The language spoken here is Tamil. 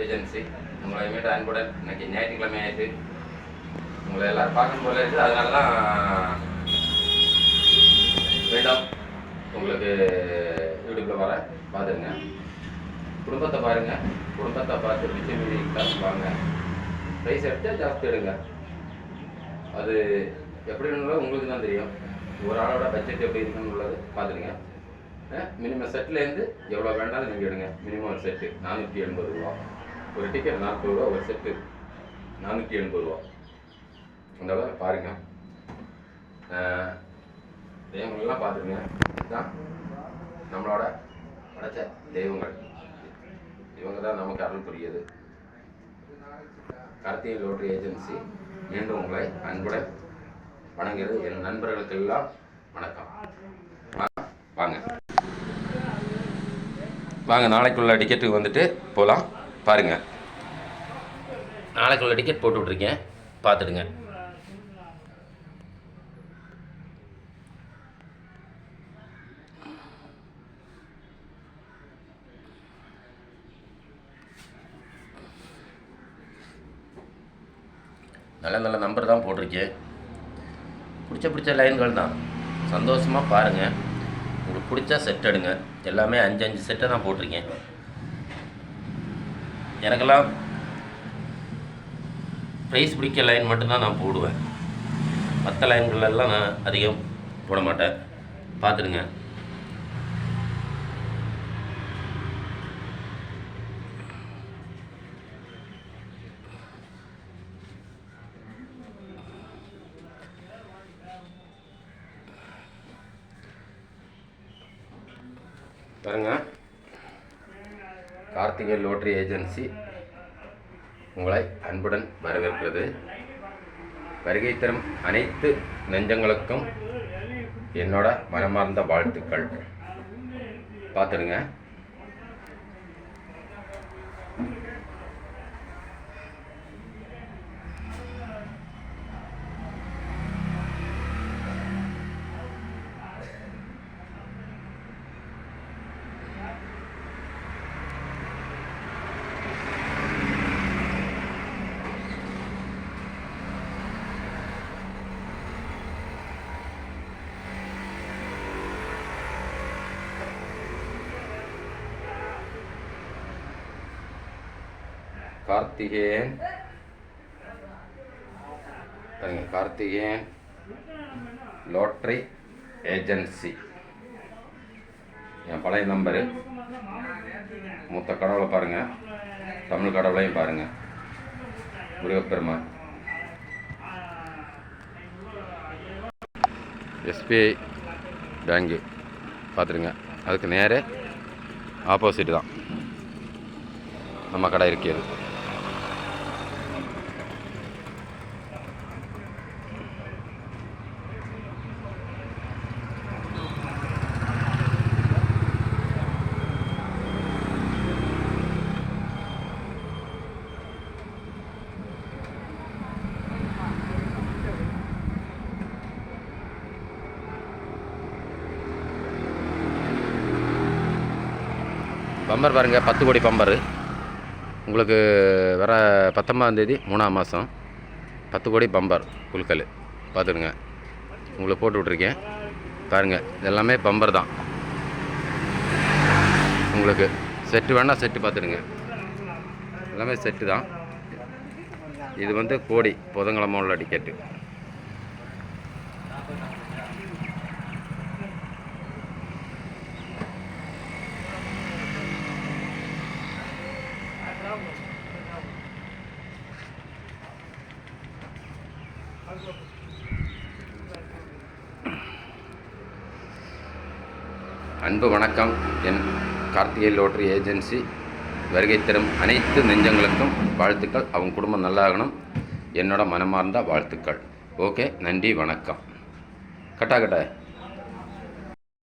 ஏஜென்சி உங்களை மீட்டு அன்புடன் இன்னைக்கு ஞாயிற்றுக்கிழமை ஆயிட்டு உங்களை எல்லோரும் பார்க்கணும் போல இருக்குது. அதனால தான் மீண்டும் உங்களுக்கு யூடியூப்பில் வர பார்த்துருங்க. குடும்பத்தை பாருங்கள், குடும்பத்தை பார்த்து மிச்சம் மீதி கிளாஸ் வாங்க. ப்ரைஸ் எடுத்தால் ஜாஸ்தி எடுங்க. அது எப்படின்னு உங்களுக்கு தான் தெரியும். ஒரு ஆளோட பட்ஜெட் எப்படி இருக்குன்னு உள்ளது பார்த்துருங்க. மினிமம் செட்லேருந்து எவ்வளோ வேண்டாலும் நீங்கள் எடுங்க. மினிமம் ஒரு செட்டு 480 ரூபா, ஒரு டிக்கெட் 40 ரூபா, ஒரு செட்டு 480 ரூபா. அந்த அளவு பாருங்கள். தெய்வங்கள்லாம் பார்த்துருங்க. இதுதான் நம்மளோட படைச்ச தெய்வங்கள். இவங்க தான் நமக்கு அருள் புரியுது. கார்த்திகை லோட்டரி ஏஜென்சி மீண்டும் உங்களை அன்புடன் வணங்குகிறது. என் நண்பர்களுக்கெல்லாம் வணக்கம். வாங்க வாங்க, நாளைக்குள்ள டிக்கெட்டுக்கு வந்துட்டு போகலாம். பாருங்கள், நாளைக்குள்ள டிக்கெட் போட்டு விட்ருக்கேன், பார்த்துடுங்க. நல்ல நல்ல நம்பர் தான் போட்டிருக்கேன். பிடிச்ச லைன்கள் தான். சந்தோஷமாக பாருங்கள். உங்களுக்கு பிடிச்சா செட் எடுங்க. எல்லாமே 5 செட்டை தான் போட்டிருக்கேன். எனக்கெல்லாம் ப்ரைஸ் பிடிக்க லைன் மட்டும்தான் நான் போடுவேன். மற்ற லைன்களெல்லாம் நான் அதிகம் போட மாட்டேன். பார்த்துடுங்க. பாருங்க, கார்த்திகை லோட்டரி ஏஜென்சி உங்களை அன்புடன் வரவேற்கிறது. வருகை தரும் அனைத்து நெஞ்சங்களுக்கும் என்னோட மனமார்ந்த வாழ்த்துக்கள். பார்த்துடுங்க. கார்த்திகேயன் கார்த்திகேயன் லோட்டரி ஏஜென்சி என் பழைய நம்பரு. மூத்த கடவுளை பாருங்கள், தமிழ் கடவுளையும் பாருங்கள். முருகப்பெருமான். எஸ்பிஐ பேங்கு பார்த்துருங்க. அதுக்கு நேரே ஆப்போசிட் தான் நம்ம கடை இருக்கிறது. பம்பர் பாருங்கள், 10 கோடி பம்பரு. உங்களுக்கு வர 19ஆம் தேதி 3ஆம் மாதம் 10 கோடி பம்பர் புல்கல். பார்த்துடுங்க. உங்களுக்கு போட்டு விட்ருக்கேன் பாருங்கள். இதெல்லாமே பம்பர் தான். உங்களுக்கு செட்டு வேணால் செட்டு பார்த்துடுங்க. எல்லாமே செட்டு தான். இது வந்து கோடி புதன்கிழமை உள்ள டிக்கெட்டு. அன்பு வணக்கம். என் கார்த்திகை லோட்டரி ஏஜென்சி வருகை தரும் அனைத்து நெஞ்சங்களுக்கும் வாழ்த்துக்கள். அவங்க குடும்பம் நல்லாகணும். என்னோட மனமார்ந்த வாழ்த்துக்கள். ஓகே, நன்றி, வணக்கம். கட்டா